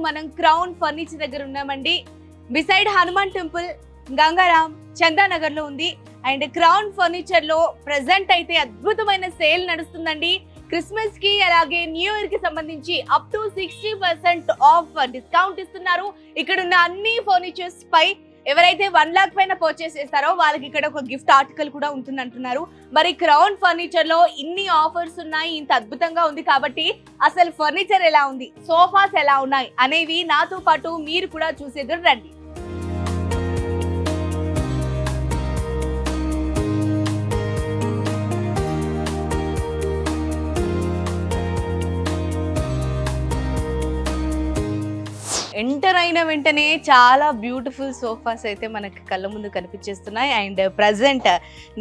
మనం crown furniture దగ్గర ఉన్నామండి. బిసైడ్ హనుమాన్ టెంపుల్, గంగారాం, చందానగర్ లో ఉంది. అండ్ క్రౌన్ ఫర్నిచర్ లో ప్రెసెంట్ అయితే అద్భుతమైన సేల్ నడుస్తుందండి. క్రిస్మస్ కి అలాగే న్యూ ఇయర్ కి సంబంధించి అప్ టు 60% ఆఫ్ డిస్కౌంట్ ఇస్తున్నారు. ఇక్కడ ఉన్న అన్ని ఫర్నిచర్స్ పై ఎవరైతే 1 lakh పైన పర్చేస్ చేస్తారో వాళ్ళకి ఇక్కడ ఒక గిఫ్ట్ ఆర్టికల్ కూడా ఉంటుంది అంటున్నారు. మరి క్రౌన్ ఫర్నిచర్ లో ఇన్ని ఆఫర్స్ ఉన్నాయి, ఇంత అద్భుతంగా ఉంది కాబట్టి అసలు ఫర్నిచర్ ఎలా ఉంది, సోఫాస్ ఎలా ఉన్నాయి అనేవి నాతో పాటు మీరు కూడా చూసేద్దరు రండి. ఎంటర్ అయిన వెంటనే చాలా బ్యూటిఫుల్ సోఫాస్ అయితే మనకి కళ్ళ ముందు కనిపించేస్తున్నాయి. అండ్ ప్రజెంట్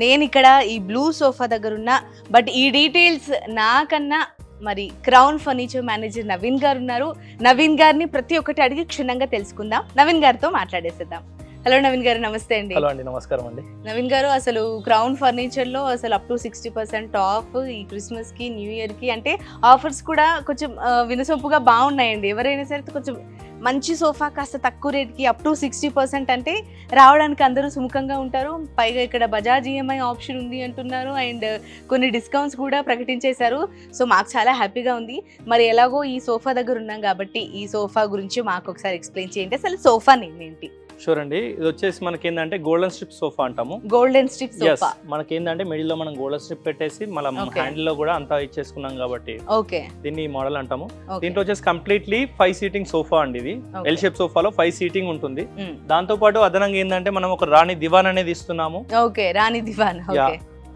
నేను ఇక్కడ ఈ బ్లూ సోఫా దగ్గర ఉన్నా. బట్ ఈ డీటెయిల్స్ నాకన్నా మరి క్రౌన్ ఫర్నిచర్ మేనేజర్ నవీన్ గారు ఉన్నారు. నవీన్ గారిని ప్రతి ఒక్కటి అడిగి క్షుణ్ణంగా తెలుసుకుందాం. నవీన్ గారితో మాట్లాడేసేద్దాం. హలో నవీన్ గారు, నమస్తే అండి. హలో అండి, నమస్కారం అండి. నవీన్ గారు, అసలు క్రౌన్ ఫర్నిచర్ లో అసలు అప్ టు 60% ఆఫ్ ఈ క్రిస్మస్ కి, న్యూ ఇయర్ కి, అంటే ఆఫర్స్ కూడా కొంచెం వినసొంపుగా బాగున్నాయండి. ఎవరైనా సరే కొంచెం మంచి సోఫా కాస్త తక్కువ రేట్కి అప్ టు 60% అంటే రావడానికి అందరూ సుముఖంగా ఉంటారు. పైగా ఇక్కడ బజాజ్ ఈఎంఐ ఆప్షన్ ఉంది అంటున్నారు. అండ్ కొన్ని డిస్కౌంట్స్ కూడా ప్రకటించేశారు. సో మాకు చాలా హ్యాపీగా ఉంది. మరి ఎలాగో ఈ సోఫా దగ్గర ఉన్నాం కాబట్టి ఈ సోఫా గురించి మాకు ఒకసారి ఎక్స్ప్లెయిన్ చేయండి. అసలు సోఫా నేమ్ ఏంటి? షూర్ అండి. ఇది వచ్చేసి మనకి ఏంటంటే గోల్డెన్ స్ట్రిప్ సోఫా అంటాము. Golden strip sofa. మనకి ఏంటంటే మిడిల్ లో మనం గోల్డెన్ స్ట్రిప్ పెట్టేసి మనం హ్యాండిల్ లో కూడా అంతా ఇచ్చేసుకున్నాం కాబట్టి దీన్ని మోడల్ అంటాము. దీంట్లో వచ్చేసి కంప్లీట్లీ 5 సీటింగ్ సోఫా అండి. ఇది ఎల్ షేప్ సోఫాలో 5 సీటింగ్ ఉంటుంది. దాంతో పాటు అదనంగా ఏంటంటే మనం ఒక రాణి దివాన్ అనేది ఇస్తున్నాము. రాణి దివాన్.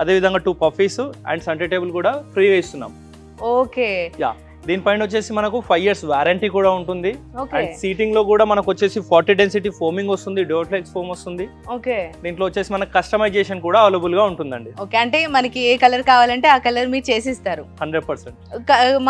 అదే విధంగా 2 పఫీస్ అండ్ సెంటర్ టేబుల్ కూడా ఫ్రీగా ఇస్తున్నాం. దీనిపైన వచ్చేసి మనకు 5 years వారంటీ కూడా ఉంటుంది. అండ్ సీటింగ్ లో కూడా మనకు వచ్చేసి 40 డెన్సిటీ ఫోమింగ్ వస్తుంది, డోర్ఫ్లెక్స్ ఫోమ్ వస్తుంది. దీంట్లో వచ్చేసి మనకు కస్టమైజేషన్ కూడా అవైలబుల్ గా ఉంటుందండి. అంటే మనకి ఏ కలర్ కావాలంటే ఆ కలర్ మీరు చేసిస్తారు 100%.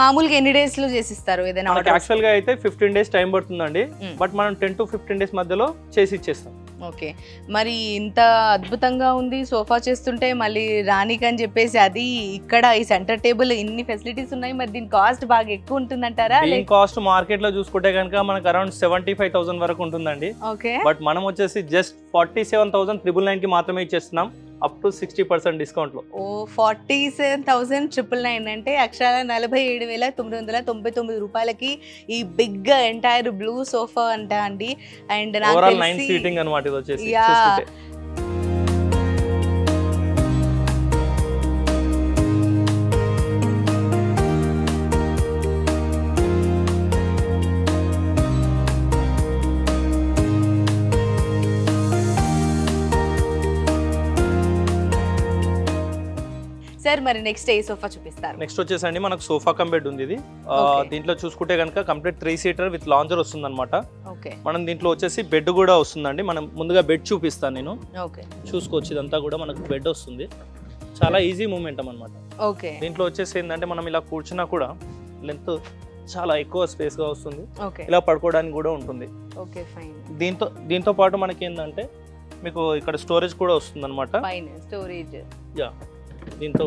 మామూలుగా ఎన్ని డేస్ లో చేసిస్తారు? ఏదైనా యాక్చువల్ గా అయితే 15 days టైం పడుతుందండి. బట్ మనం 10 to 15 days మధ్యలో చేసి ఇచ్చేస్తాం. ఓకే, మరి ఇంత అద్భుతంగా ఉంది సోఫా చేస్తుంటే మళ్ళీ రాణికి అని చెప్పేసి అది ఇక్కడ ఈ సెంటర్ టేబుల్ ఇన్ని ఫెసిలిటీస్ ఉన్నాయి. మరి దీని కాస్ట్ బాగా ఎక్కువ ఉంటుందంటారా? దీని కాస్ట్ మార్కెట్ లో చూసుకుంటే కనుక మనకు అరౌండ్ 75,000 వరకు ఉంటుందండి. ఓకే, బట్ మనం వచ్చేసి జస్ట్ 47,999 కి మాత్రమే ఇచ్చేస్తున్నాం, అప్ టు 60% డిస్కౌంట్ లో. 47,999 అంటే అక్షరాల 47,999 రూపాయలకి ఈ బిగ్ ఎంటైర్ బ్లూ సోఫా అంట అండి. అండ్ ఓవరాల్ 9 సీటింగ్ అన్నమాట ఇది వచ్చేసి. సార్, మరి నెక్స్ట్ ఏ సోఫా చూపిస్తారు? నెక్స్ట్ వచ్చేసండి మనకు సోఫా కమ్ బెడ్ ఉంది. ఇది దీంట్లో చూసుకుంటే కనుక కంప్లీట్ 3 seater విత్ లాంజర్ వస్తుంది అనమాట. మనం దీంట్లో వచ్చేసి బెడ్ కూడా వస్తుందండి. మనం ముందుగా బెడ్ చూపిస్తాను నేను. చూసుకోవచ్చు, ఇదంతా కూడా మనకు బెడ్ వస్తుంది. చాలా ఈజీ మూమెంట్ అనమాట. దీంట్లో వచ్చేసి ఏంటంటే మనం ఇలా కూర్చున్నా కూడా లెంత్ చాలా ఎక్కువ స్పేస్ గా వస్తుంది. ఇలా పడుకోవడానికి కూడా ఉంటుంది. దీంతో పాటు మనకి ఏంటంటే మీకు ఇక్కడ స్టోరేజ్ కూడా వస్తుంది అనమాట. దీంతో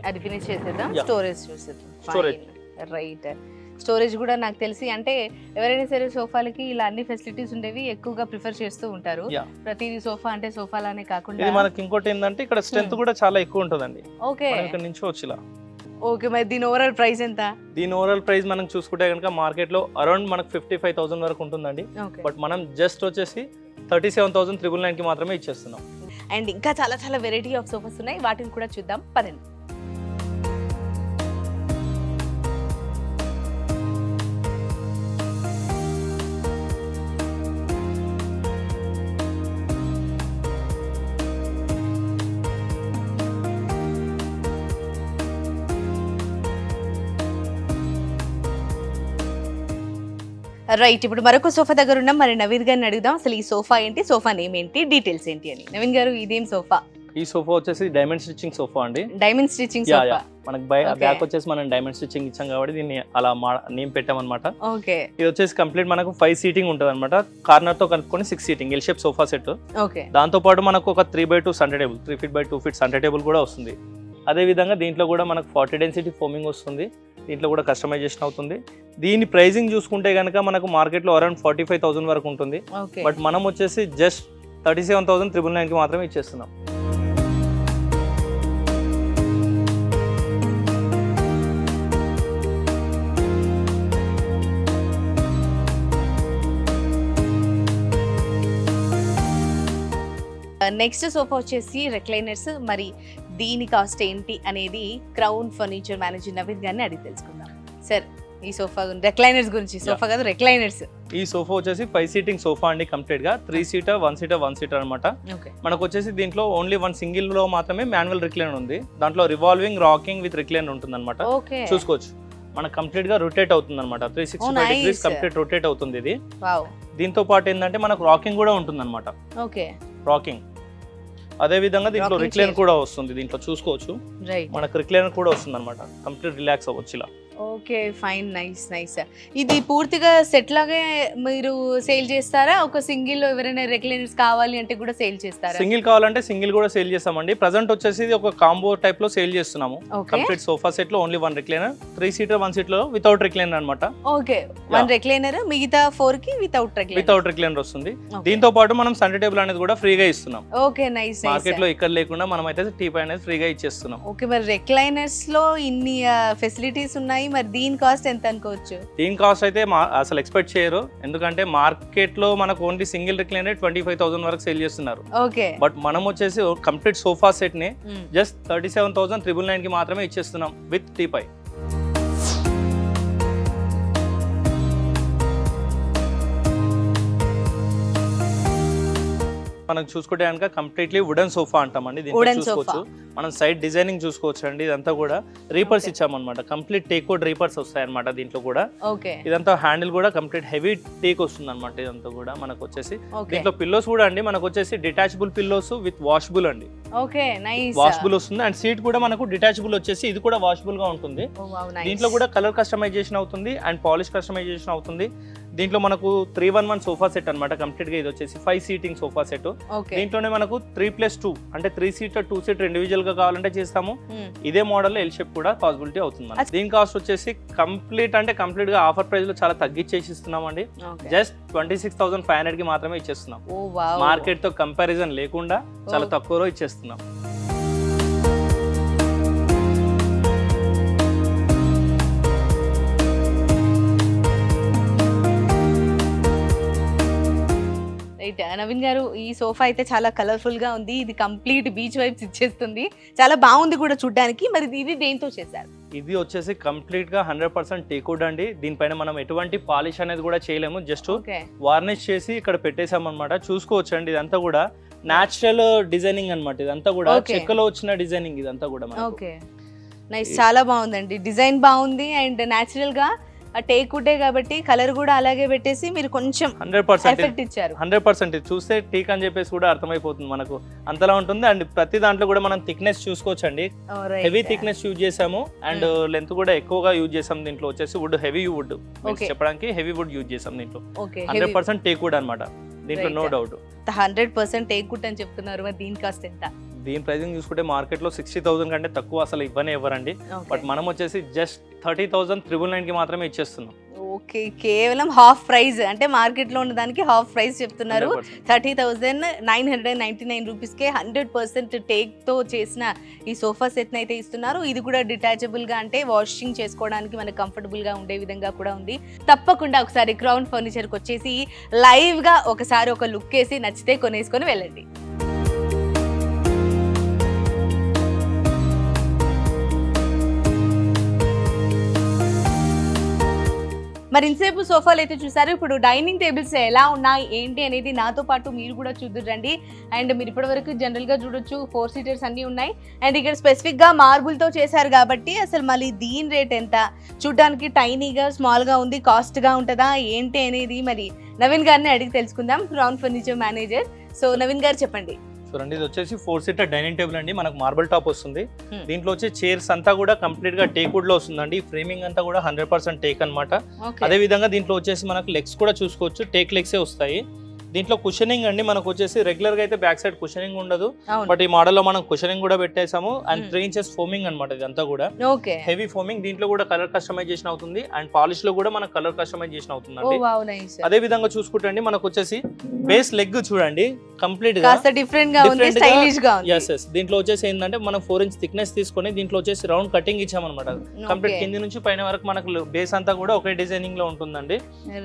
అది ఫినిష్ చేసేద్దాం. స్టోరేజ్ చూసేద్దాం. రైట్, స్టోరేజ్ కూడా నాకు తెలిసి అంటే ఎవరైనా సరే సోఫాలకి ఇలా అన్ని ఫెసిలిటీస్ ఉండేవి ఎక్కువగా ప్రిఫర్ చేస్తూ ఉంటారు. ప్రతిదీ సోఫా అంటే సోఫాలానే కాకుండా మనకి ఇంకోటి ఏంటంటే ఇక్కడ స్ట్రెంత్ కూడా చాలా ఎక్కువ ఉంటుందండి. ఇక్కడ నుంచి వచ్చి ఇలా. ఓకే, మరి దీని ఓవరాల్ ప్రైస్ ఎంత? దీని ఓవరాల్ ప్రైస్ మనం చూసుకుంటే కనుక మార్కెట్ లో అరౌండ్ మనకు 55,000 వరకు ఉంటుందండి. బట్ మనం జస్ట్ వచ్చేసి 37,999 కి మాత్రమే ఇచ్చేస్తున్నాం. అండ్ ఇంకా చాలా చాలా వెరైటీ ఆఫ్ సోఫాస్ ఉన్నాయి, వాటిని కూడా చూద్దాం పదండి. రైట్, ఇప్పుడు మరొక సోఫా దగ్గర ఉన్నాం. మరి నవీన్ గారిని అడుగుదాం అసలు ఈ సోఫా ఏంటి, సోఫా నేమ్ ఏంటి, డీటెయిల్స్ ఏంటి అని. నవీన్ గారు, ఇదేం సోఫా? ఈ సోఫా వచ్చేసి డైమండ్ స్టిచ్చింగ్ సోఫా అండి. Diamond stitching sofa. మనకి బ్యాక్ వచ్చేసి మనం డైమండ్ స్టిచ్చింగ్ ఇచ్చాం కాబట్టి దీన్ని అలా నేమ్ పెట్టామన్నమాట. ఓకే, ఇది వచ్చేసి కంప్లీట్ మనకు 5 seating ఉంటుంది అనమాట. కార్నర్ తో కలుపుకొని 6 seating L shape sofa set. దాంతో పాటు మనకు ఒక 3x2 centre table, 3 feet by 2 feet centre table కూడా వస్తుంది. అదే విధంగా దీంట్లో కూడా మనకు 40 డెన్సిటీ ఫోమింగ్ వస్తుంది. దీంట్లో కూడా కస్టమైజేషన్ అవుతుంది. దీని ప్రైజింగ్ చూసుకుంటే కనుక మనకు మార్కెట్లో అరౌండ్ 45,000 వరకు ఉంటుంది. బట్ మనం వచ్చేసి జస్ట్ 37,999కి మాత్రమే ఇచ్చేస్తున్నాం. నెక్స్ట్ సోఫా వచ్చేసి రెక్లైనర్స్. మరి దీని కాస్ట్ ఏంటి అనేది క్రౌన్ ఫర్నిచర్ మేనేజర్ నవీన్ గారిని అడిగి తెలుసుకుందాం. సార్, ఈ సోఫా రెక్లైనర్స్ గురించి, సోఫా కాదు రెక్లైనర్స్. ఈ సోఫా వచ్చేసి 5 సీటింగ్ సోఫా అండి, కంప్లీట్ గా 3 సీటర్ 1 సీటర్ 1 సీటర్ అనమాట. మనకు వచ్చేసి దీంట్లో ఓన్లీ 1 సింగిల్ లో మాత్రమే మాన్యువల్ రిక్లైనర్ ఉంది. దాంట్లో రివాల్వింగ్ రాకింగ్ విత్ రిక్లైనర్ ఉంటుంది అనమాట. చూసుకోవచ్చు, మనకు కంప్లీట్ గా రొటేట్ అవుతుంది అనమాట. 365 డిగ్రీస్ కంప్లీట్ రొటేట్ అవుతుంది ఇది. దీంతో పాటు ఏంటంటే మనకు రాకింగ్ కూడా ఉంటుంది అనమాట. రాకింగ్ అదే విధంగా దీంట్లో రిక్లైనర్ కూడా వస్తుంది. దీంట్లో చూసుకోవచ్చు, మనకు రిక్లైనర్ కూడా వస్తుంది అనమాట. కంప్లీట్ రిలాక్స్ అవ్వచ్చు ఇలా. Okay, fine, nice nice. ఇది పూర్తిగా సెట్ లాగే మీరు సేల్ చేస్తారా? ఒక సింగిల్ లో ఎవరైనా రెక్లైనర్స్ కావాలి అంటే కూడా సేల్ చేస్తారా? సింగిల్ కావాలంటే సింగిల్ కూడా సేల్ చేస్తామండి. ప్రెజెంట్ వచ్చేసి ఇది ఒక కాంబో టైప్ లో సేల్ చేస్తున్నాము. కంప్లీట్ సోఫా సెట్ లో ఓన్లీ 1 రిక్లైనర్, 3 సీటర్ 1 సీట్ లో వితౌట్ రిక్లైనర్ అనమాట. ఓకే, 1 రిక్లైనర్, మిగతా 4 కి వితౌట్ రిక్లైనర్ వస్తుంది. దీంతో పాటు మనం సెంటర్ టేబుల్ అనేది కూడా ఫ్రీగా ఇస్తున్నాం. Okay, nice. మార్కెట్ లో ఇక్కడ లేకుండా మనం అయితే టీపై అనేది ఫ్రీగా ఇచ్చేస్తున్నాం. ఓకే, మరి రెక్లైనర్స్ లో ఇన్ని ఫెసిలిటీస్ ఉన్నాయి, మరి దీని కాస్ట్ ఎంత అనుకోవచ్చు? దీని కాస్ట్ అయితే అసలు ఎక్స్పెక్ట్ చేయరు, ఎందుకంటే మార్కెట్ లో మనకు ఓన్లీ సింగిల్ రిక్లైనర్ 25,000 వరకు సేల్ చేస్తున్నారు. ఓకే, బట్ మనం వచ్చేసి కంప్లీట్ సోఫా సెట్ ని జస్ట్ 37,999 కి మాత్రమే ఇచ్చేస్తున్నాం విత్ టీపై. మనం చూసుకుంటే కనుక కంప్లీట్లీ వుడెన్ సోఫా అంటామండి. దీంట్లో చూసుకోవచ్చు, మనం సైడ్ డిజైనింగ్ చూసుకోవచ్చు అండి. ఇదంతా కూడా రీపర్స్ ఇచ్చామన్నమాట. కంప్లీట్ టేక్ వుడ్ రీపర్స్ వస్తాయి అనమాట దీంట్లో కూడా. ఇదంతా హ్యాండిల్ కూడా కంప్లీట్ హెవీ టేక్ వస్తుంది అనమాట. ఇదంతా కూడా మనకు వచ్చేసి దీంట్లో పిల్లోస్ కూడా అండి, మనకు వచ్చేసి డిటాచబుల్ పిల్లోస్ విత్ వాషబుల్ అండి. వాషబుల్ వస్తుంది. అండ్ సీట్ కూడా మనకు డిటాచబుల్ వచ్చేసి ఇది కూడా వాషబుల్ గా ఉంటుంది. దీంట్లో కూడా కలర్ కస్టమైజేషన్ అవుతుంది అండ్ పాలిష్ కస్టమైజేషన్ అవుతుంది. దీంట్లో మనకు 311 సోఫా సెట్ అనమాట. కంప్లీట్ గా ఇది వచ్చేసి 5 సీటింగ్ సోఫా సెట్. దీంట్లోనే మనకు 3+2 అంటే 3 సీటర్ 2 సీటర్ ఇండివిజువల్ గా కావాలంటే చేస్తాము. ఇదే మోడల్ ఎల్ షేప్ కూడా పాసిబిలిటీ అవుతుంది. దీని కాస్ట్ వచ్చేసి కంప్లీట్ గా ఆఫర్ ప్రైస్ లో చాలా తగ్గించేసి ఇస్తున్నామండి. జస్ట్ 26,500 కి మాత్రమే ఇచ్చేస్తున్నాం. మార్కెట్ తో కంపారిజన్ లేకుండా చాలా తక్కువలో ఇచ్చేస్తున్నాం. నవీన్ గారు, ఈ సోఫా అయితే చాలా కలర్ఫుల్ గా ఉంది. ఇది కంప్లీట్ బీచ్ వైబ్స్ ఇచ్చేస్తుంది, చాలా బాగుంది కూడా చూడడానికి. మరి ఇది దేంతో చేశారు? ఇది వచ్చేసి కంప్లీట్ గా 100% టేక్వుడ్ అండి. దీనిపైన మనం ఎటువంటి పాలిష్ అనేది కూడా చేయలేము. జస్ట్ వార్నిష్ చేసి ఇక్కడ పెట్టేసాం అనమాట. చూసుకోవచ్చు అండి, ఇదంతా కూడా న్యాచురల్ డిజైనింగ్ అనమాట. ఇదంతా కూడా చెక్కలో వచ్చిన డిజైనింగ్ ఇదంతా కూడా. ఓకే, నైస్, చాలా బాగుందండి. డిజైన్ బాగుంది అండ్ న్యాచురల్ గా టేక్ వుడే కాబట్టి కలర్ కూడా అలాగే పెట్టేసి మీరు కొంచెం 100% ఇచ్చారు. 100% చూస్తే టీక్ అని చెప్పేసి కూడా అర్థమైపోతుంది మనకు, అంతలా ఉంటుంది. అండ్ ప్రతి దాంట్లో కూడా మనం థిక్నెస్ చూసుకోవచ్చు అండి. హెవీ థిక్నెస్ యూజ్ చేసాము అండ్ లెంత్ కూడా ఎక్కువగా యూజ్ చేసాం. దీంట్లో వచ్చేసి వుడ్ హెవీ వుడ్ చెప్పడానికి హెవీ వుడ్ యూజ్ చేసాం. దీంట్లో 100% టేక్ వుడ్ అనమాట. దీంట్లో నో డౌట్ 100% టేక్ వుడ్ అని చెప్తున్నారు. మరి దీని కాస్ట్ ఎంత? దీని ప్రైసింగ్ చూసుకుంటే మార్కెట్ లో 60,000 కంటే తక్కువ అసలు ఇవ్వరండి. బట్ మనం వచ్చేసి జస్ట్ 30,999 కి మాత్రమే ఇచ్చేస్తున్నాం. ఓకే, కేవలం హాఫ్ ప్రైస్, అంటే మార్కెట్ లో ఉన్న దానికి హాఫ్ ప్రైస్ చెప్తున్నారు. 30,999 రూపీస్ కే 100% టేక్ తో చేసిన ఈ సోఫా సెట్ అయితే ఇస్తున్నారు. ఇది కూడా డిటాచబుల్ గా, అంటే వాషింగ్ చేసుకోవడానికి మనకు కంఫర్టబుల్ గా ఉండే విధంగా కూడా ఉంది. తప్పకుండా ఒకసారి క్రౌన్ ఫర్నిచర్ కి వచ్చేసి లైవ్ గా ఒకసారి ఒక లుక్ వేసి నచ్చితే కొనేసుకొని వెళ్ళండి. మరి ఇంతసేపు సోఫాలు అయితే చూసారు. ఇప్పుడు డైనింగ్ టేబుల్స్ ఎలా ఉన్నాయి ఏంటి అనేది నాతో పాటు మీరు కూడా చూద్దురండి. అండ్ మీరు ఇప్పటివరకు జనరల్గా చూడొచ్చు 4 సీటర్స్ అన్నీ ఉన్నాయి. అండ్ ఇక్కడ స్పెసిఫిక్గా మార్బుల్తో చేశారు కాబట్టి అసలు మళ్ళీ దీని రేట్ ఎంత, చూడడానికి టైనీగా స్మాల్గా ఉంది, కాస్ట్గా ఉంటుందా ఏంటి అనేది మరి నవీన్ గారిని అడిగి తెలుసుకుందాం, crown furniture manager. So Naveen గారు చెప్పండి. చూడండి, ఇది వచ్చేసి 4 సీటర్ డైనింగ్ టేబుల్ అండి. మనకు మార్బుల్ టాప్ వస్తుంది. దీంట్లో వచ్చే చైర్స్ అంతా కూడా కంప్లీట్ గా టేక్ వుడ్ లో వస్తుందండి. ఫ్రేమింగ్ అంతా కూడా 100% టేక్ అనమాట. అదే విధంగా దీంట్లో వచ్చేసి మనకు లెగ్స్ కూడా చూసుకోవచ్చు, టేక్ లెగ్సే వస్తాయి. దీంట్లో కుషనింగ్ అండి మనకు వచ్చేసి రెగ్యులర్ గా అయితే బ్యాక్ సైడ్ కుషనింగ్ ఉండదు, అవును. బట్ ఈ మోడల్ లో మనం కుషనింగ్ కూడా పెట్టేసాము అండ్ 3 inches ఫోమింగ్ అన్నమాట. ఇదంతా కూడా ఓకే. హెవీ ఫోమింగ్, దీంట్లో కూడా కలర్ కస్టమైజేషన్ అవుతుంది అండ్ పాలిష్ లో కూడా మనకు కలర్ కస్టమైజేషన్ ఓ అవుతుందండి. Wow nice. అదే విధంగా చూసుకుంటే అండి మనకు వచ్చేసి బేస్ లెగ్ చూడండి కంప్లీట్ గా కాస్త డిఫరెంట్ గా ఉంది, different గా- స్టైలిష్ గా ఉంది. yes దీంట్లో వచ్చేసి ఏంటంటే మనం 4 inch థిక్నెస్ తీసుకొని దీంట్లో వచ్చేసి రౌండ్ కటింగ్ ఇచ్చామన్నమాట. Complete Okay. కింది నుంచి పైన వరకు మనకు బేస్ అంతా కూడా ఒకే డిజైనింగ్ లో ఉంటుందండి.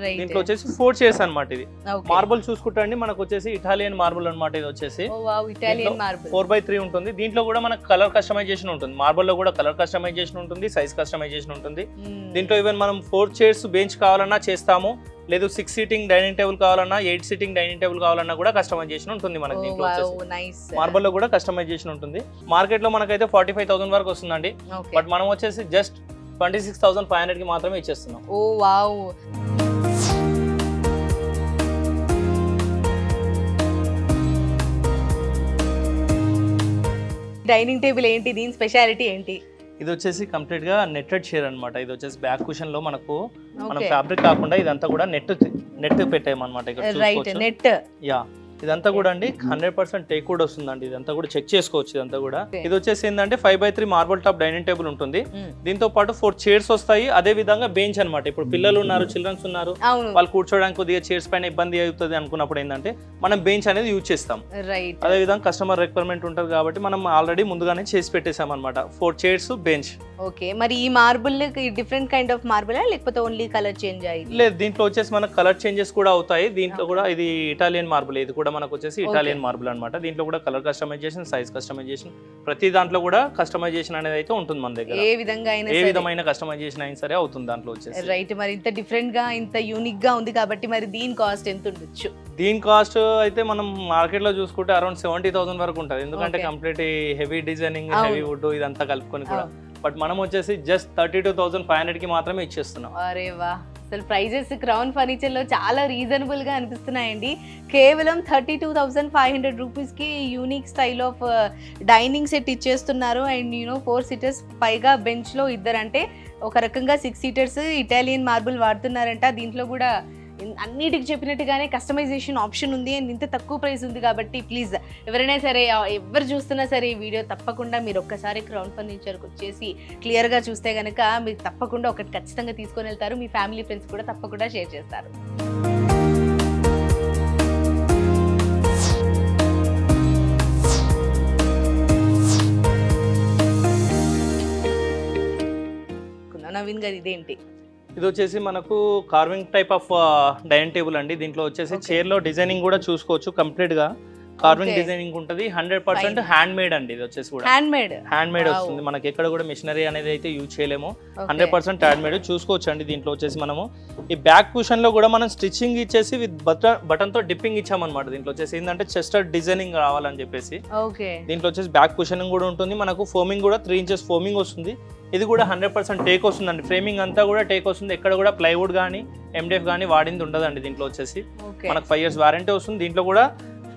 Right. దీంట్లో వచ్చేసి 4 chairs అన్నమాట. ఇది Okay. మార్బుల్ చూసుకుంటే అండి మనకు వచ్చేసి ఇటాలియన్ మార్బుల్ అన్నమాట. ఇది వచ్చేసి ఓ వావ్ ఇటాలియన్ మార్బుల్. 4x3 ఉంటుంది. దీంట్లో కూడా మనకు కలర్ కస్టమైజేషన్ ఉంటుంది. మార్బుల్ లో కూడా కలర్ కస్టమైజేషన్ ఉంటుంది, సైజ్ కస్టమైజేషన్ ఉంటుంది. దీంట్లో ఈవెన్ మనం 4 chairs బెంచ్ కావాలన్నా చేస్తాము, లేదు 6 seating డైనింగ్ టేబుల్ కావాలన్నా, 8 seating డైనింగ్ టేబుల్ కావాలన్నా కూడా కస్టమైజేషన్ ఉంటుంది మనకి. దీంట్లో వచ్చేసి నైస్. మార్బుల్ లో కూడా కస్టమైజేషన్ ఉంటుంది. మార్కెట్ లో మనకైతే 45,000 వరకు వస్తుందండి, ఓకే. బట్ మనం వచ్చేసి జస్ట్ 26,500 కి మాత్రమే ఇచ్చేస్తున్నాం. ఓ వావ్. డైనింగ్ టేబుల్ ఏంటి, దీని స్పెషాలిటీ ఏంటి? ఇది వచ్చేసి కంప్లీట్ గా నెట్టెడ్ చైర్ అన్నమాట. ఇది వచ్చేసి బ్యాక్ కుషన్ లో మనకు మనం Okay. ఫ్యాబ్రిక్ కాకుండా ఇదంతా కూడా నెట్ పెట్టామన్నమాట. ఇక్కడ రైట్, చూసుకోవచ్చు. నెట్. యా ఇదంతా కూడా అండి 100% టేక్ వుడ్ వస్తుందండి. ఇదంతా కూడా చెక్ చేసుకోవచ్చు. ఇదంతా కూడా Okay. ఇది వచ్చేసి ఏంటంటే 5x3 marble top dining table ఉంటుంది. దీంతో పాటు 4 chairs వస్తాయి. అదే విధంగా బెంచ్ అన్నమాట. ఇప్పుడు పిల్లలు ఉన్నారు, చిల్డ్రన్స్ ఉన్నారు, అవును. వాళ్ళు కూర్చోడానికి కొద్దిగా చైర్స్ పైన ఇబ్బంది అవుతుంది అనుకున్నప్పుడు ఏంటంటే మనం బెంచ్ అనేది యూజ్ చేస్తాం. రైట్. అదే విధంగా కస్టమర్ రిక్వైర్మెంట్ ఉంటుంది కాబట్టి మనం ఆల్రెడీ ముందుగానే చేసి పెట్టేసాం అనమాట. 4 chairs బెంచ్. ఓకే. మరి ఈ marble different kind of marble లేకపోతే ఓన్లీ కలర్ చేంజ్ అయ్యింది? లేదు, దీంట్లో వచ్చేసి మనకు కలర్ చేంజెస్ కూడా అవుతాయి. దీంట్లో కూడా ఇది ఇటాలియన్ మార్బుల్. ఇది కూడా మనకు వచ్చేసి ఇటాలియన్ మార్బుల్ అన్నమాట. దీంట్లో కూడా కలర్ కస్టమైజేషన్, సైజ్ కస్టమైజేషన్, ప్రతి దాంట్లో కూడా కస్టమైజేషన్ అనేది అయితే ఉంటుంది మన దగ్గర. ఏ విధంగా అయినా ఏ విధమైన కస్టమైజేషన్ అయినా సరే అవుతుంది దాంట్లో వచ్చేసి. రైట్. మరి ఇంత డిఫరెంట్ గా ఇంత యూనిక్ గా ఉంది కాబట్టి మరి దీని కాస్ట్ ఎంత ఉండొచ్చు? దీని కాస్ట్ అయితే మనం మార్కెట్ లో చూసుకుంటే అరౌండ్ 70,000 వరకు ఉంటుంది. ఎందుకంటే Okay. కంప్లీట్ హెవీ డిజైనింగ్, అవును. హెవీ వుడ్ ఇదంతా కలుపుకొని కూడా. బట్ మనం వచ్చేసి జస్ట్ 32,500 కి మాత్రమే ఇచ్చేస్తున్నాం. అరే వా, అసలు ప్రైజెస్ క్రౌన్ ఫర్నిచర్ లో చాలా రీజనబుల్ గా అనిపిస్తున్నాయండి. కేవలం 32,500 రూపీస్ కి unique style of dining set ఇచ్చేస్తున్నారు. అండ్ 4 seaters పైగా బెంచ్ లో ఇద్దరంటే ఒక రకంగా 6 seaters ఇటాలియన్ మార్బుల్ వాడుతున్నారంట. దీంట్లో కూడా అన్నిటికి చెప్పినట్టుగానే కస్టమైజేషన్ ఆప్షన్ ఉంది అండ్ ఇంత తక్కువ ప్రైస్ ఉంది కాబట్టి ప్లీజ్ ఎవరైనా సరే, ఎవరు చూస్తున్నా సరే ఈ వీడియో తప్పకుండా మీరు ఒక్కసారి క్రౌన్ ఫర్నిచర్కి వచ్చేసి క్లియర్గా చూస్తే కనుక మీరు తప్పకుండా ఒకటి ఖచ్చితంగా తీసుకొని వెళ్తారు. మీ ఫ్యామిలీ ఫ్రెండ్స్ కూడా తప్పకుండా షేర్ చేస్తారు. నవీన్ గారు ఇదేంటి? ఇది వచ్చేసి మనకు carving type of dining table అండి. దీంట్లో వచ్చేసి Okay. చైర్ లో డిజైనింగ్ కూడా చూసుకోవచ్చు. కంప్లీట్ గా కార్వింగ్ Okay. డిజైనింగ్ ఉంటుంది. 100% హ్యాండ్ మేడ్ అండి. ఇది వచ్చేసి కూడా hand made. Hand made Wow. వస్తుంది. మనకి ఎక్కడ కూడా మిషనరీ అనేది అయితే యూజ్ చేయలేము. 100% హ్యాండ్ మేడ్ చూసుకోవచ్చు అండి. దీంట్లో వచ్చేసి మనము ఈ బ్యాక్ కుషన్ లో కూడా మనం స్టిచ్చింగ్ ఇచ్చేసి విత్ బటన్ తో డిప్పింగ్ ఇచ్చామన్నమాట. దీంట్లో వచ్చేసి ఏంటంటే చెస్టర్ డిజైనింగ్ రావాలని చెప్పేసి ఓకే. దీంట్లో వచ్చేసి బ్యాక్ కుషనింగ్ కూడా ఉంటుంది. మనకు ఫోమింగ్ కూడా 3 inches ఫోమింగ్ వస్తుంది. ఇది కూడా 100% టేక్ వస్తుందండి. ఫ్రేమింగ్ అంతా కూడా టేక్ వస్తుంది. ఎక్కడ కూడా ప్లైవుడ్ కానీ MDF కానీ వాడింది ఉండదండి. దీంట్లో వచ్చేసి మనకు 5 years వారంటీ వస్తుంది. దీంట్లో కూడా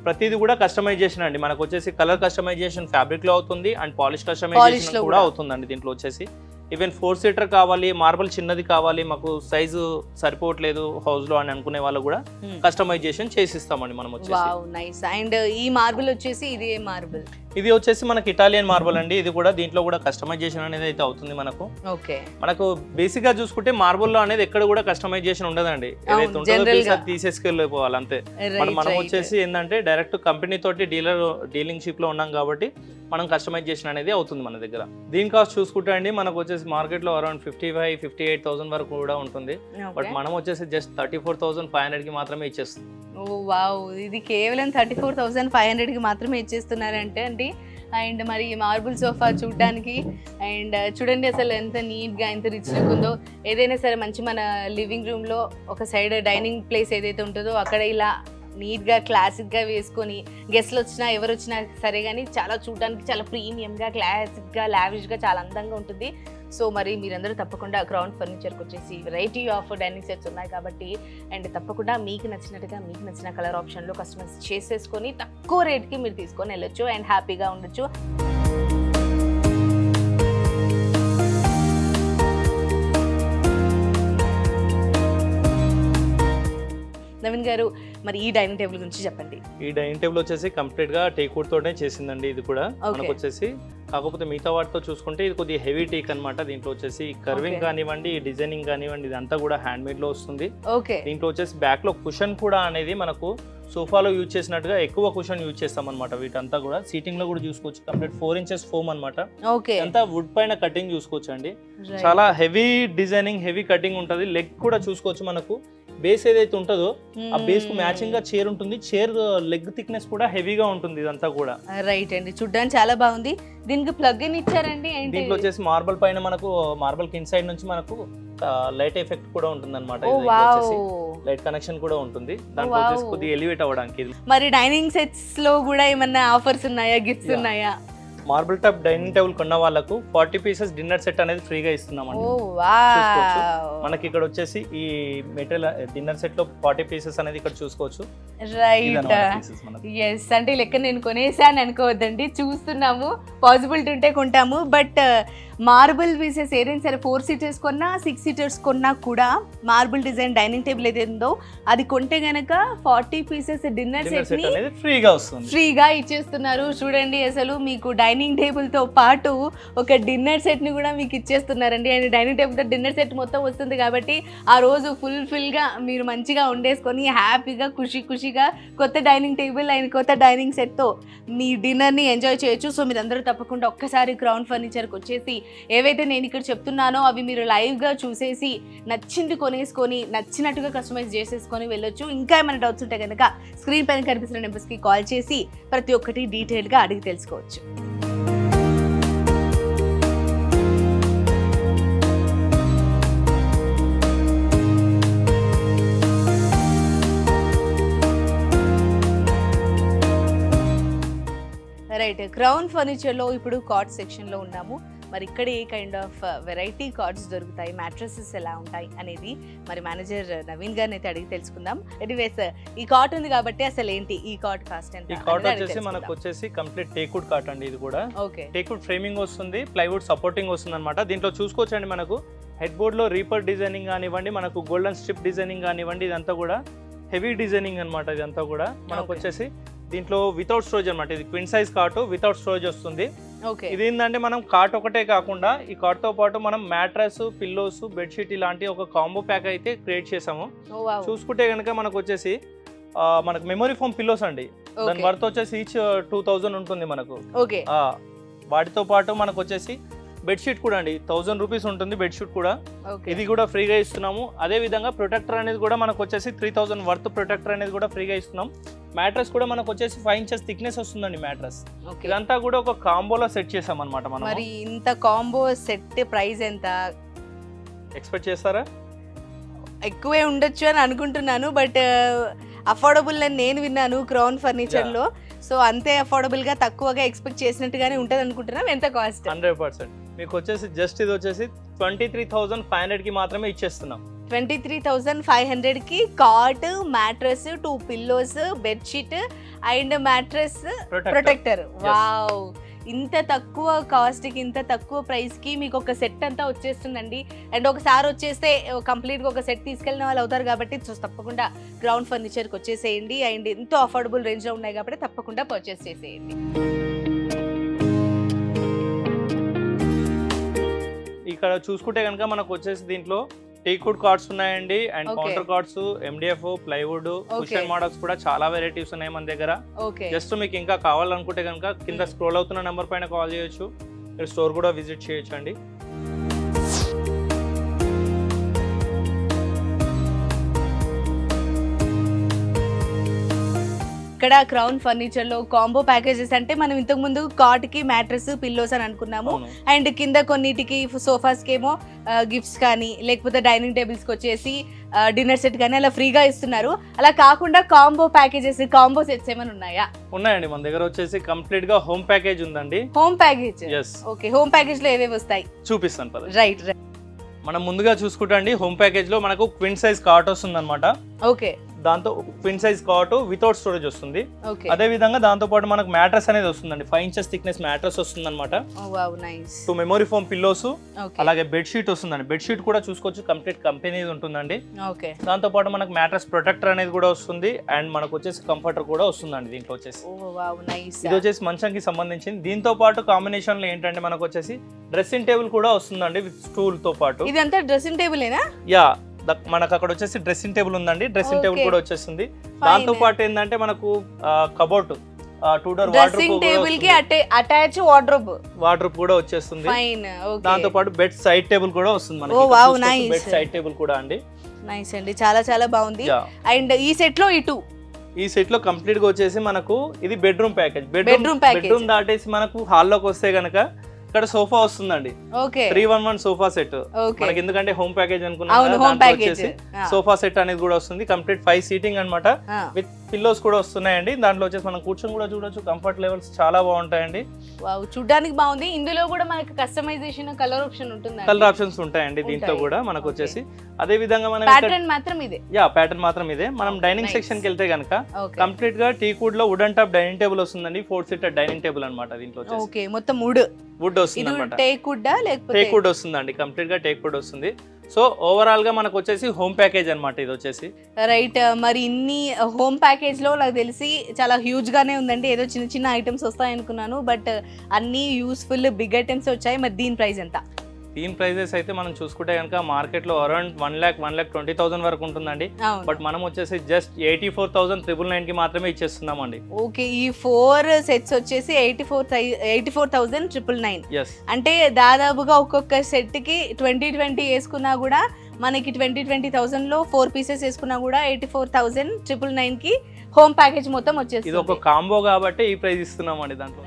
ప్రతిదీ కూడా కస్టమైజేషన్ అండి. మనకు వచ్చేసి కలర్ కస్టమైజేషన్ ఫ్యాబ్రిక్ లో అవుతుంది అండ్ పాలిష్ కస్టమైజేషన్ కూడా అవుతుందండి. దీంట్లో వచ్చేసి ఈవెన్ 4 seater కావాలి, మార్బుల్ చిన్నది కావాలి, మాకు సైజు సరిపోవట్లేదు హౌస్ లో అని అనుకునే వాళ్ళు కూడా కస్టమైజేషన్ చేసిస్తామండి మనం వచ్చేసి. Wow nice. అండ్ ఈ మార్బుల్ వచ్చేసి ఇది ఏ మార్బుల్? ఇది వచ్చేసి మనకి ఇటాలియన్ మార్బుల్ అండి. ఇది కూడా దీంట్లో కూడా కస్టమైజేషన్ అనేది అయితే అవుతుంది మనకు. ఓకే. మనకు బేసిక్ గా చూసుకుంటే మార్బుల్ లో అనేది ఎక్కడ కూడా కస్టమైజేషన్ ఉండదండి. ఏదైతే ఉంటుందో పీస్ అది తీసేసుకెళ్ళిపోవాలి అంతే. మనం వచ్చేసి ఏంటంటే డైరెక్ట్ కంపెనీ తోటి డీలింగ్షిప్ లో ఉన్నాం కాబట్టి మనం కస్టమైజేషన్ అనేది అవుతుంది మన దగ్గర. దీని కాస్ట్ చూసుకుంటే అండి మనకు వచ్చేసి మార్కెట్ లో అరౌండ్ 55,000-58,000 వరకు కూడా ఉంటుంది. బట్ మనం వచ్చేసి జస్ట్ 34,500 కి మాత్రమే ఇచ్చేస్తుంది. ఓ వావ్, ఇది కేవలం 34,500 కి మాత్రమే ఇచ్చేస్తున్నారంటే అండి. అండ్ మరి మార్బుల్ సోఫా చూడడానికి అండ్ చూడండి అసలు ఎంత నీట్గా ఎంత రిచ్ లుక్ ఉందో. ఏదైనా సరే మంచి మన లివింగ్ రూమ్లో ఒక సైడ్ డైనింగ్ ప్లేస్ ఏదైతే ఉంటుందో అక్కడ ఇలా నీట్గా క్లాసిక్గా వేసుకొని గెస్ట్లు వచ్చినా ఎవరు వచ్చినా సరే కానీ చాలా చూడడానికి చాలా ప్రీమియంగా క్లాసిక్గా లావిష్గా చాలా అందంగా ఉంటుంది. సో మరి మీరందరూ తప్పకుండా క్రౌన్ ఫర్నిచర్కి వచ్చేసి వెరైటీ ఆఫ్ డైనింగ్ సెట్స్ ఉన్నాయి కాబట్టి అండ్ తప్పకుండా మీకు నచ్చినట్టుగా మీకు నచ్చిన కలర్ ఆప్షన్లో కస్టమైజ్ చేసేసుకొని తక్కువ రేట్కి మీరు తీసుకొని వెళ్ళొచ్చు అండ్ హ్యాపీగా ఉండొచ్చు. నవీన్ గారు, మరి ఈ డైనింగ్ టేబుల్ గురించి చెప్పండి. ఈ డైనింగ్ టేబుల్ వచ్చేసి కంప్లీట్ గా టేక్ వుడ్ తోనే చేసిందండి. ఇది కూడా మనకు వచ్చేసి కాకపోతే మిగతా వాటితో చూసుకుంటే ఇది కొద్దిగా హెవీ టేక్ అన్నమాట. దీంట్లో వచ్చేసి కర్వింగ్ కానివ్వండి, డిజైనింగ్ కానివ్వండి, ఇదంతా కూడా హ్యాండ్ మేడ్ లో వస్తుంది. దీంట్లో వచ్చేసి బ్యాక్ లో కుషన్ కూడా అనేది మనకు సోఫాలో యూజ్ చేసినట్టుగా ఎక్కువ కుషన్ యూజ్ చేస్తాం అనమాట. వీటంతా కూడా సీటింగ్ లో కూడా చూసుకోవచ్చు. కంప్లీట్ 4 inches ఫోమ్ అనమాట. అంతా వుడ్ పైన కటింగ్ చూసుకోవచ్చు అండి. చాలా హెవీ డిజైనింగ్, హెవీ కటింగ్ ఉంటది. లెగ్ కూడా చూసుకోవచ్చు. మనకు బేస్ ఏదైతే ఉంటుందో ఆ బేస్ కు మ్యాచింగ్ గా చైర్ ఉంటుంది. చైర్ లెగ్ థిక్నెస్ కూడా హెవీగా ఉంటుంది. ఇదంతా కూడా రైట్ అండి, చూడడానికి చాలా బాగుంది. దీనికి ప్లగ్ ఇన్ ఇచ్చారండి. దీంట్లో వచ్చేసి మార్బల్ పైన మనకు మార్బల్ కింద సైడ్ నుంచి మనకు లైట్ ఎఫెక్ట్ కూడా ఉంటుంది అనమాట. లైట్ కనెక్షన్ కూడా ఉంటుంది. దాంట్లో వచ్చేసి కొద్దిగా ఎలివేట్ అవ్వడానికి. మరి డైనింగ్ సెట్స్ లో కూడా ఏమన్నా ఆఫర్స్ ఉన్నాయా, గిఫ్ట్స్ ఉన్నాయా? మార్బుల్ టాప్ డైనింగ్ టేబుల్ కొన్న వాళ్ళకు 40 pieces డిన్నర్ సెట్ అనేది ఫ్రీగా ఇస్తున్నామండి. మనకి ఇక్కడ వచ్చేసి ఈ మెటీరియల్ డిన్నర్ సెట్ లో 40 pieces అనేది ఇక్కడ చూసుకోవచ్చు. Right, yes. అంటే లెక్క నేను కొనేసాను అనుకోవద్దండి, చూస్తున్నాము. పాసిబిలిటీ ఉంటే కొంటాము. బట్ మార్బుల్ పీసెస్ ఏదైనా సరే 4 seaters కొన్నా 6 seaters కొన్నా కూడా మార్బుల్ డిజైన్ డైనింగ్ టేబుల్ ఏదైందో అది కొంటే గనక 40 pieces డిన్నర్ సెట్ ని ఫ్రీగా ఇచ్చేస్తున్నారు. చూడండి, అసలు మీకు డైనింగ్ టేబుల్ తో పాటు ఒక డిన్నర్ సెట్ ని కూడా మీకు ఇచ్చేస్తున్నారండి. అండ్ డైనింగ్ టేబుల్ తో డిన్నర్ సెట్ మొత్తం వస్తుంది కాబట్టి ఆ రోజు ఫుల్ఫిల్ గా మీరు మంచిగా వండేసుకొని హ్యాపీగా ఖుషిగా కొత్త డైనింగ్ టేబుల్ అండ్ కొత్త డైనింగ్ సెట్ తో మీ డిన్నర్ ని ఎంజాయ్ చేయొచ్చు. సో మీరు అందరూ తప్పకుండా ఒక్కసారి క్రౌన్ ఫర్నిచర్కి వచ్చేసి ఏవైతే నేను ఇక్కడ చెప్తున్నానో అవి మీరు లైవ్గా చూసేసి నచ్చింది కొనేసుకొని నచ్చినట్టుగా కస్టమైజ్ చేసేసుకొని వెళ్ళొచ్చు. ఇంకా ఏమైనా డౌట్స్ ఉంటే కనుక స్క్రీన్ పైన కనిపిస్తున్న నెంబర్స్కి కాల్ చేసి ప్రతి ఒక్కటి డీటెయిల్గా అడిగి తెలుసుకోవచ్చు. రైట్, క్రౌన్ ఫర్నిచర్లో ఇప్పుడు కార్డ్ సెక్షన్లో ఉన్నాము. మరి ఇక్కడ ఏ కైండ్ ఆఫ్ వెరైటీ కార్డ్స్ దొరుకుతాయి, మ్యాట్రసెస్ ఎలా ఉంటాయి అనేది మరి మేనేజర్ నవీన్ గారిని అయితే అడిగి తెలుసుకుందాం. ఎనీవేస్, ఈ కార్డ్ ఉంది కాబట్టి అసలు ఏంటి ఈ కార్డ్ కాస్ట్ ఎంత? ఈ కార్డ్ వచ్చేసి మనకు వచ్చేసి కంప్లీట్ టేక్వుడ్ కార్డ్ అండి. ఇది కూడా టేక్వుడ్ ఫ్రేమింగ్ వస్తుంది, ప్లైవుడ్ సపోర్టింగ్ వస్తుంది అనమాట. దీంట్లో చూసుకోవచ్చండి, మనకు హెడ్ బోర్డ్ లో రీపర్ డిజైనింగ్ కానివ్వండి, మనకు గోల్డెన్ స్ట్రిప్ డిజైనింగ్ కానివ్వండి, ఇదంతా కూడా హెవీ డిజైనింగ్ అనమాట. ఇదంతా కూడా మనకు వచ్చేసి దీంట్లో వితౌట్ స్టోరేజ్ అనమాట. ఇది క్విన్ సైజ్ కార్ట్ వితౌట్ స్టోరేజ్ వస్తుంది. ఇది ఏంటంటే మనం కార్ట్ ఒకటే కాకుండా ఈ కార్ట్ తో పాటు మనం మ్యాట్రస్, పిల్లోస్, బెడ్షీట్ ఇలాంటి ఒక కాంబో ప్యాక్ అయితే క్రియేట్ చేసాము. చూసుకుంటే కనుక మనకు వచ్చేసి మనకు మెమరీ ఫోమ్ పిల్లోస్ అండి. దాని వర్త్ వచ్చేసి ఈచ్ 2000 ఉంటుంది మనకు. వాటితో పాటు మనకు వచ్చేసి బెడ్షీట్ కూడా అండి 1000 రూపీస్ ఉంటుంది బెడ్షీట్ కూడా. ఇది కూడా ఫ్రీగా ఇస్తున్నాము. అదే విధంగా ప్రొటెక్టర్ అనేది కూడా మనకు వచ్చేసి 3000 వర్త్ ప్రొటెక్టర్ అనేది కూడా ఫ్రీగా ఇస్తున్నాం. మ్యాట్రస్ కూడా మనకు వచ్చేసి 5 inches థిక్నెస్ వస్తుందండి మ్యాట్రస్. ఇదంతా కూడా ఒక కాంబోలో సెట్ చేసాం అనమాట మనం. మరి ఇంత కాంబో సెట్ ప్రైస్ ఎంత ఎక్స్పెక్ట్ చేస్తారా? ఎక్కువే ఉండొచ్చు అని అనుకుంటున్నాను. బట్ అఫోర్డబుల్ అని నేను విన్నాను క్రౌన్ ఫర్నిచర్ లో. సో అంతే అఫోర్డబుల్ గా తక్కువగా ఎక్స్పెక్ట్ చేసినట్టుగానే ఉంటది అనుకుంటున్నాను. ఎంత కాస్ట్? 100% మీకు వచ్చేసి జస్ట్ ఇది వచ్చేసి 23,500 కి మాత్రమే ఇచ్చేస్తున్నాం. 23,500 కి cart, mattress, 2 pillows, bedsheet and mattress protector. Wow, ఇంత తక్కువ కాస్ట్కి ఇంత తక్కువ ప్రైస్కి మీకు ఒక సెట్ అంతా వచ్చేస్తుందండి. అండ్ ఒకసారి వచ్చేస్తే కంప్లీట్గా ఒక సెట్ తీసుకెళ్ళిన వాళ్ళు అవుతారు కాబట్టి తప్పకుండా క్రౌన్ ఫర్నిచర్కి వచ్చేసేయండి. అండ్ ఎంతో అఫోర్డబుల్ రేంజ్లో ఉన్నాయి కాబట్టి తప్పకుండా పర్చేస్ చేసేయండి. ఇక్కడ చూసుకుంటే కనుక మనకు వచ్చేసి దీంట్లో టేక్వుడ్ కార్డ్స్ ఉన్నాయండి. And counter cards, MDF, plywood, cushion models కూడా చాలా వెరైటీస్ ఉన్నాయి మన దగ్గర. జస్ట్ మీకు ఇంకా కావాలనుకుంటే కనుక కింద స్క్రోల్ అవుతున్న నెంబర్ పైన కాల్ చేయొచ్చు. మీరు స్టోర్ కూడా విజిట్ చేయొచ్చు అండి. ఇక్కడ క్రౌన్ ఫర్నిచర్ లో కాంబో ప్యాకేజెస్ అంటే మనం ఇంతకు ముందు కాట్ కి మ్యాట్రస్, పిల్లోస్ అని అనుకున్నాము. అండ్ కింద కొన్నిటికి సోఫాస్ కి ఏమో గిఫ్ట్స్ కానీ లేకపోతే డైనింగ్ టేబుల్స్ కి వచ్చేసి డిన్నర్ సెట్ కానీ అలా ఫ్రీగా ఇస్తున్నారు. అలా కాకుండా కాంబో ప్యాకేజెస్, కాంబో సెట్స్ ఏమైనా ఉన్నాయా? ఉన్నాయండి, మన దగ్గర వచ్చేసి కంప్లీట్ గా హోమ్ ప్యాకేజ్ ఉందండి. Home package? Okay, home package లో ఏవేవి వస్తాయి చూపిస్తాను పద. రైట్, మనం ముందుగా చూసుకుంటా అండి, హోమ్ ప్యాకేజ్ లో మనకు క్విన్ సైజ్ కాట్ వస్తుంది అనమాట. ఓకే, దాంతో twin size cot without storage వస్తుంది. ఓకే అదే విధంగా దాంతో పాటు మనకు మ్యాట్రస్ అనేది వస్తుందండి. 5 inches థిక్నెస్ మ్యాట్రస్ వస్తుంది అనమాట. Wow nice. 2 memory foam pillows, okay అలాగే బెడ్ షీట్ వస్తుందండి. బెడ్ షీట్ కూడా చూసుకోవచ్చు, కంప్లీట్ కంపెనీ ఉంటుందండి. ఓకే దాంతో పాటు మనకు మ్యాట్రస్ ప్రొటెక్టర్ అనేది కూడా వస్తుంది అండ్ మనకు వచ్చేసి కంఫర్టర్ కూడా వస్తుందండి దీంట్లో వచ్చేసి. ఓ వావ్ నైస్. ఇది వచ్చేసి మంచంకి సంబంధించింది. దీంతో పాటు కాంబినేషన్ లో ఏంటంటే మనకు వచ్చేసి డ్రెస్సింగ్ టేబుల్ కూడా వస్తుందండి విత్ స్టూల్ తో పాటు. ఇదంతా డ్రెస్సింగ్ టేబులేనా? యా, మనకు అక్కడ వచ్చేసి డ్రెస్సింగ్ టేబుల్ ఉందండి. Dressing table Okay. కూడా వచ్చేస్తుంది. దాంతో పాటు ఏంటంటే మనకు కబోర్డ్ 2 door డ్రెస్సింగ్ టేబుల్ కి అటాచ్ వార్డ్రోబ్ కూడా వచ్చేస్తుంది. ఫైన్. ఓకే దాంతో పాటు బెడ్ సైడ్ టేబుల్ కూడా వస్తుంది మనకి. Oh, wow, nice. Bed side table కూడా అండి. నైస్ అండి, చాలా చాలా బాగుంది. Yeah. అండ్ ఈ సెట్ లో ఈ సెట్ లో కంప్లీట్ గా వచ్చేసి మనకు ఇది bedroom package. Bedroom package. Bedroom దాటేసి మనకు హాల్లోకి వస్తే గనక ఇక్కడ సోఫా వస్తుందండి. Okay 311 sofa set. ఓకే మనకి ఎందుకంటే హోమ్ ప్యాకేజ్ అవును, అనుకున్నాం, home package. సోఫా సెట్ అనేది కూడా వస్తుంది. కంప్లీట్ 5 సీటింగ్ అన్నమాట. విత్ పిల్లోస్ కూడా వస్తున్నాయండి. దాంట్లో వచ్చేసి మనం కూర్చొని కూడా చూడొచ్చు. కంఫర్ట్ లెవెల్స్ చాలా బాగుంటాయండి. వావ్, చూడడానికి బాగుంది. ఇందులో కూడా మనకి కస్టమైజేషన్ కలర్ ఆప్షన్ ఉంటుంది. కలర్ ఆప్షన్స్ ఉంటాయండి దీంట్లో ఉంటాయి. కూడా మనకు వచ్చేసి. అదే విధంగా మనం ప్యాటర్న్ మాత్రం ఇదే. ప్యాటర్న్ మాత్రం ఇదే. మనం డైనింగ్ Nice. సెక్షన్ కి వెళ్తే గనక ఓకే కంప్లీట్ గా టీకుడ్ లో వుడెన్ టాప్ డైనింగ్ టేబుల్ వస్తుందండి. 4 సీటర్ డైనింగ్ టేబుల్ అన్నమాట. దీంట్లో వచ్చేసి ఓకే మొత్తం వుడ్ వస్తుంది ఇది అనమాట. టేక్ వుడ్ లేకపోతే టేక్ వుడ్ వస్తుందండి. కంప్లీట్ గా టేక్ వుడ్ వస్తుంది. సో ఓవరాల్ గా మనకు వచ్చేసి హోమ్ ప్యాకేజ్ అన్నమాట ఇది వచ్చేసి. రైట్. మరి ఇన్ని హోమ్ ప్యాకేజ్ లో నాకు తెలిసి చాలా హ్యూజ్ గానే ఉందండి. ఏదో చిన్న చిన్న ఐటమ్స్ వస్తాయి అనుకున్నాను, బట్ అన్ని యూస్ఫుల్ బిగ్ ఐటమ్స్ వచ్చాయి. మరి దీని ప్రైస్ ఎంత? దీని ప్రైజెస్ అయితే మనం చూసుకుంటే కనుక మార్కెట్ లో అరౌండ్ 1,20,000 వరకు ఉంటుందండి. బట్ మనం వచ్చేసి జస్ట్ 84,999 కి మాత్రమే ఇచ్చేస్తున్నామండి. ఓకే, ఈ 4 సెట్స్ వచ్చేసి 84,999. ఎస్, అంటే దాదాపుగా ఒక్కొక్క సెట్ కి 20 వేసుకున్నా కూడా మనకి 20,000 లో 4 పీసెస్ వేసుకున్నా కూడా 84,999 కి హోమ్ ప్యాకేజ్ మొత్తం వచ్చేసి. ఇది ఒక కాంబో కాబట్టి ఈ ప్రైస్ ఇస్తున్నామండి దాంట్లో.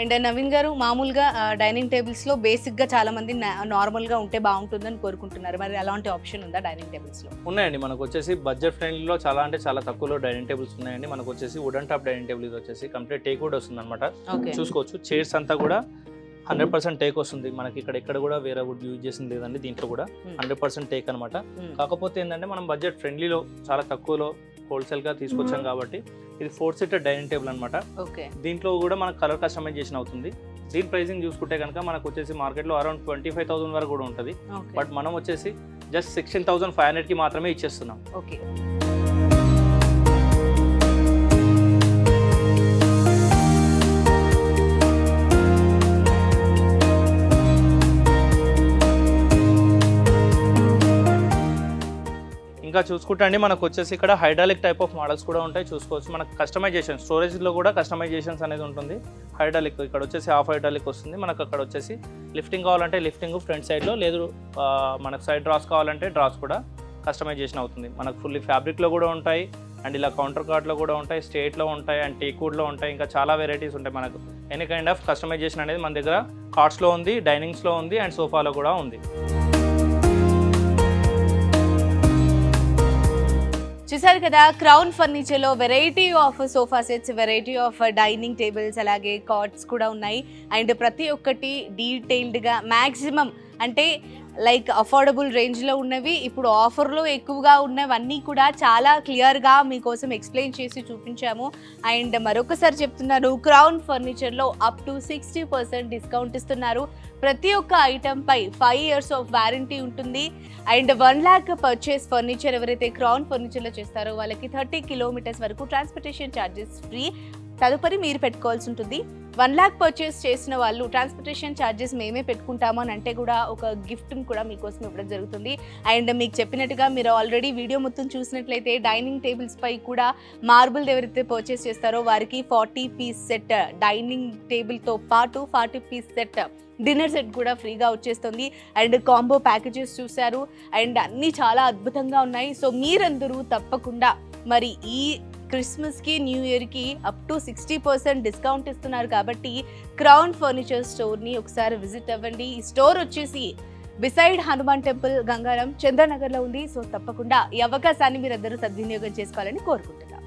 అండ్ నవీన్ గారు, మామూలుగా డైనింగ్ టేబుల్స్ లో బేసిక్ గా చాలా మంది నార్మల్ గా ఉంటే బాగుంటుందని కోరుకుంటున్నారు. మరి అలాంటి ఆప్షన్ ఉందా డైనింగ్ టేబుల్స్ లో? ఉన్నాయండి. మనకు వచ్చేసి బడ్జెట్ ఫ్రెండ్లీలో చాలా అంటే చాలా తక్కువలో డైనింగ్ టేబుల్స్ ఉన్నాయండి. మనకు వచ్చేసి వుడెన్ టాప్ డైనింగ్ టేబుల్ ఇది వచ్చేసి కంప్లీట్ టేక్ వుడ్ వస్తుంది అనమాట. చూసుకోవచ్చు. చైర్స్ అంతా కూడా 100% టేక్ వస్తుంది. మనకి ఇక్కడ కూడా వేరే వుడ్ యూజ్ చేసింది లేదండి. దీంట్లో కూడా 100% టేక్ అనమాట. కాకపోతే ఏంటంటే మనం బడ్జెట్ ఫ్రెండ్లీలో చాలా తక్కువలో హోల్సేల్ గా తీసుకొచ్చాం కాబట్టి ఇది 4 సీటర్ డైనింగ్ టేబుల్ అనమాట. దీంట్లో కూడా మనకు కలర్ కస్టమైజేషన్ అవుతుంది. దీని ప్రైసింగ్ చూసుకుంటే కనుక మనకు వచ్చేసి మార్కెట్ లో అరౌండ్ 25,000 వరకు కూడా ఉంటుంది. బట్ మనం వచ్చేసి జస్ట్ 16,500 కి మాత్రమే ఇచ్చేస్తున్నాం. ఓకే, ఇంకా చూసుకుంటే అండి మనకు వచ్చేసి ఇక్కడ హైడ్రాలిక్ టైప్ ఆఫ్ మోడల్స్ కూడా ఉంటాయి. చూసుకోవచ్చు. మనకు కస్టమైజేషన్ స్టోరేజ్లో కూడా కస్టమైజేషన్స్ అనేది ఉంటుంది. హైడ్రాలిక్ ఇక్కడ వచ్చేసి హాఫ్ హైడ్రాలిక్ వస్తుంది. మనకు అక్కడ వచ్చేసి లిఫ్టింగ్ కావాలంటే లిఫ్టింగ్ ఫ్రంట్ సైడ్లో, లేదు మనకు సైడ్ డ్రాస్ కావాలంటే డ్రాస్ కూడా కస్టమైజేషన్ అవుతుంది. మనకు ఫుల్లీ ఫ్యాబ్రిక్లో కూడా ఉంటాయి అండ్ ఇలా కౌంటర్ కార్డ్లో కూడా ఉంటాయి, స్టేట్లో ఉంటాయి అండ్ టీక్వుడ్లో ఉంటాయి. ఇంకా చాలా వెరైటీస్ ఉంటాయి. మనకు ఎనీ కైండ్ ఆఫ్ కస్టమైజేషన్ అనేది మన దగ్గర కార్డ్స్లో ఉంది, డైనింగ్స్లో ఉంది అండ్ సోఫాలో కూడా ఉంది. చూసారు కదా, క్రౌన్ ఫర్నిచర్ లో variety of sofa sets, variety of dining tables, అలాగే కాట్స్ కూడా ఉన్నాయి. అండ్ ప్రతి ఒక్కటి డీటెయిల్డ్ గా మాక్సిమం అంటే లైక్ అఫోర్డబుల్ రేంజ్లో ఉన్నవి, ఇప్పుడు ఆఫర్లో ఎక్కువగా ఉన్నవన్నీ కూడా చాలా క్లియర్గా మీకోసం ఎక్స్ప్లెయిన్ చేసి చూపించాము. అండ్ మరొకసారి చెప్తున్నాను, క్రౌన్ ఫర్నిచర్లో అప్ టు 60% డిస్కౌంట్ ఇస్తున్నారు. ప్రతి ఒక్క ఐటెంపై 5 years ఆఫ్ వారంటీ ఉంటుంది. అండ్ 1 lakh పర్చేస్ ఫర్నిచర్ ఎవరైతే క్రౌన్ ఫర్నిచర్లో చేస్తారో వాళ్ళకి 30 kilometers వరకు ట్రాన్స్పోర్టేషన్ ఛార్జెస్ ఫ్రీ. తదుపరి మీరు పెట్టుకోవాల్సి ఉంటుంది. 1 lakh పర్చేస్ చేసిన వాళ్ళు ట్రాన్స్పోర్టేషన్ ఛార్జెస్ మేమే పెట్టుకుంటాము అని అంటే కూడా ఒక గిఫ్ట్ని కూడా మీకోసం ఇవ్వడం జరుగుతుంది. అండ్ మీకు చెప్పినట్టుగా మీరు ఆల్రెడీ వీడియో మొత్తం చూసినట్లయితే డైనింగ్ టేబుల్స్ పై కూడా మార్బుల్ ఎవరైతే పర్చేస్ చేస్తారో వారికి 40 piece సెట్ డైనింగ్ టేబుల్తో పాటు 40 piece సెట్ డిన్నర్ సెట్ కూడా ఫ్రీగా వచ్చేస్తుంది. అండ్ కాంబో ప్యాకేజెస్ చూశారు అండ్ అన్నీ చాలా అద్భుతంగా ఉన్నాయి. సో మీరందరూ తప్పకుండా మరి ఈ క్రిస్మస్కి న్యూ ఇయర్కి అప్ టు 60% డిస్కౌంట్ ఇస్తున్నారు కాబట్టి క్రౌన్ ఫర్నిచర్ స్టోర్ని ఒకసారి విజిట్ అవ్వండి. ఈ స్టోర్ వచ్చేసి బిసైడ్ హనుమాన్ టెంపుల్, గంగారం, చంద్రనగర్లో ఉంది. సో తప్పకుండా ఈ అవకాశాన్ని మీరందరూ సద్వినియోగం చేసుకోవాలని కోరుకుంటున్నాను.